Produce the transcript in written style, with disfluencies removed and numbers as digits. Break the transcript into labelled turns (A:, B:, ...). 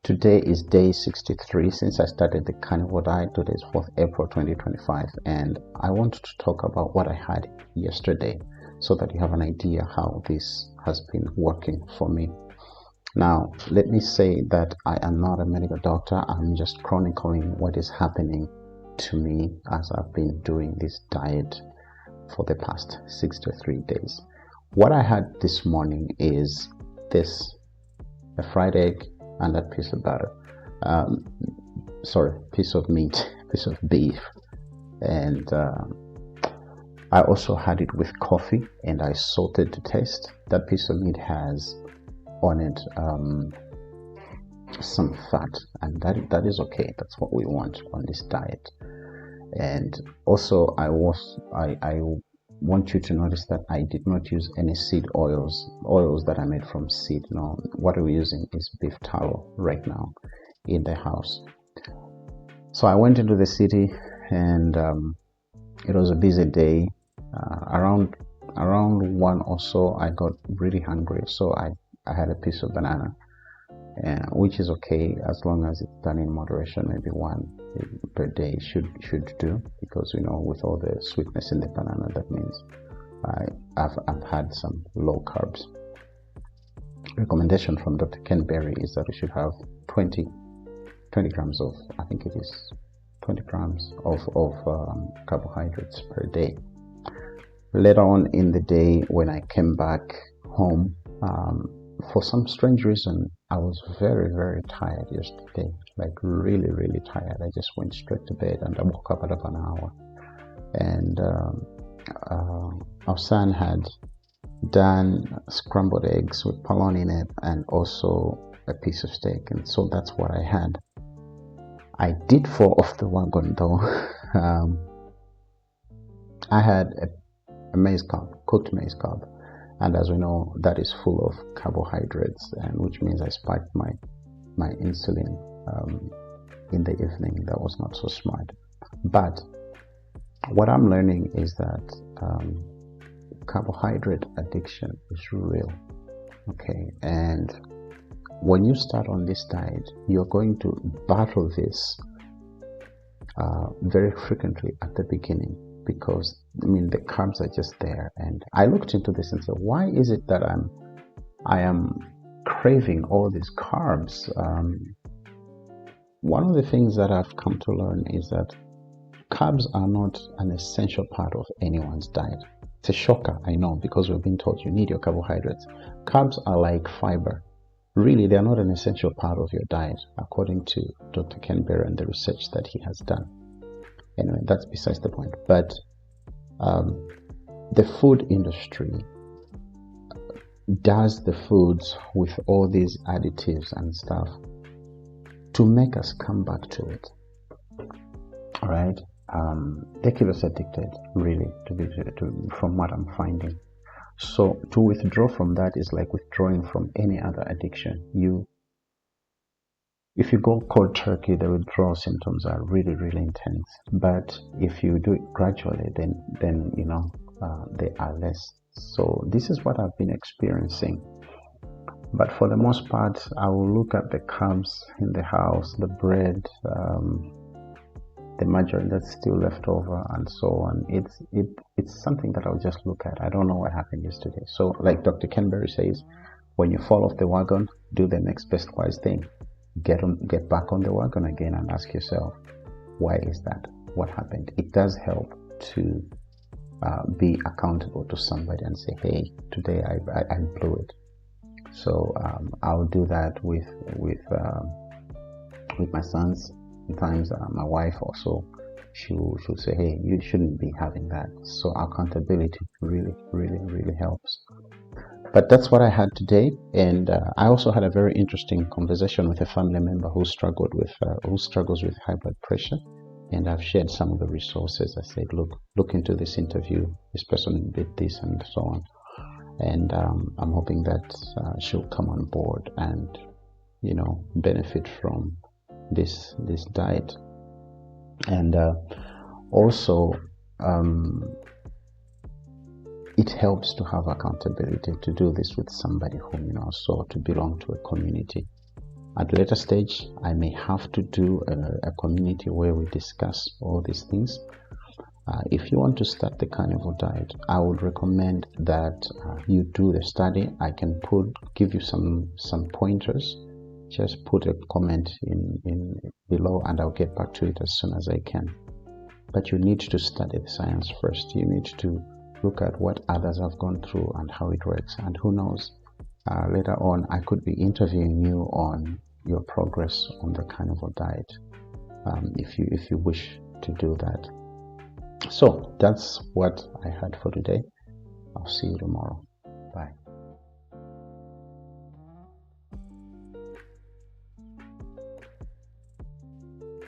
A: Today is day 63 since I started the carnivore diet. Today is 4th April 2025, and I wanted to talk about what I had yesterday so that you have an idea how this has been working for me. Now, let me say that I am not a medical doctor. I'm just chronicling what is happening to me as I've been doing this diet for the past 63 days. What I had this morning is this: a fried egg and a piece of butter, piece of meat, piece of beef, and I also had it with coffee, and I salted to taste. That piece of meat has on it some fat, and that is okay. That's what we want on this diet. And also I want you to notice that I did not use any seed oils that I made from seed. No, what we're using is beef tallow right now in the house. So I went into the city, and it was a busy day. Around 1 or so, I got really hungry, so I had a piece of banana, which is okay as long as it's done in moderation. Maybe one per day should do, because with all the sweetness in the banana, that means I've had some low carbs. Recommendation from Dr. Carnivore is that we should have 20 grams of, I think it is 20 grams of carbohydrates per day. Later on in the day, when I came back home, for some strange reason, I was very, very tired yesterday, like really, really tired. I just went straight to bed, and I woke up at about an hour. And our son had done scrambled eggs with polony in it, and also a piece of steak, and so that's what I had. I did fall off the wagon though. I had a maize carb, cooked maize carb. And as we know, that is full of carbohydrates, and which means I spiked my insulin in the evening. That was not so smart. But what I'm learning is that carbohydrate addiction is real. Okay, and when you start on this diet, you're going to battle this very frequently at the beginning, because the carbs are just there. And I looked into this and said, why is it that I am craving all these carbs? One of the things that I've come to learn is that carbs are not an essential part of anyone's diet. It's a shocker, I know, because we've been told you need your carbohydrates. Carbs are like fiber. Really, they are not an essential part of your diet, according to Dr. Carnivore and the research that he has done. Anyway, that's besides the point. But the food industry does the foods with all these additives and stuff to make us come back to it. All right, they keep us addicted, really, from what I'm finding. So to withdraw from that is like withdrawing from any other addiction. If you go cold turkey, the withdrawal symptoms are really, really intense. But if you do it gradually, then they are less. So this is what I've been experiencing. But for the most part, I will look at the carbs in the house, the bread, the margarine that's still left over, and so on. It's something that I'll just look at. I don't know what happened yesterday. So like Dr. Carnivore says, when you fall off the wagon, do the next best wise thing. Get back on the wagon again and ask yourself, why is that? What happened? It does help to be accountable to somebody and say, hey, today I blew it. So I'll do that with my sons. Sometimes my wife also, she'll say, hey, you shouldn't be having that. So accountability really, really, really helps. But that's what I had today, and I also had a very interesting conversation with a family member who struggles with high blood pressure, and I've shared some of the resources. I said, look into this interview. This person did this, and so on. And I'm hoping that she'll come on board and benefit from this diet. And also it helps to have accountability, to do this with somebody whom so to belong to a community. At a later stage, I may have to do a community where we discuss all these things. If you want to start the carnivore diet, I would recommend that you do the study. I can give you some pointers. Just put a comment in below and I'll get back to it as soon as I can. But you need to study the science first. You need to look at what others have gone through and how it works. And who knows, later on I could be interviewing you on your progress on the carnivore diet, if you wish to do that. So that's what I had for today. I'll see you tomorrow.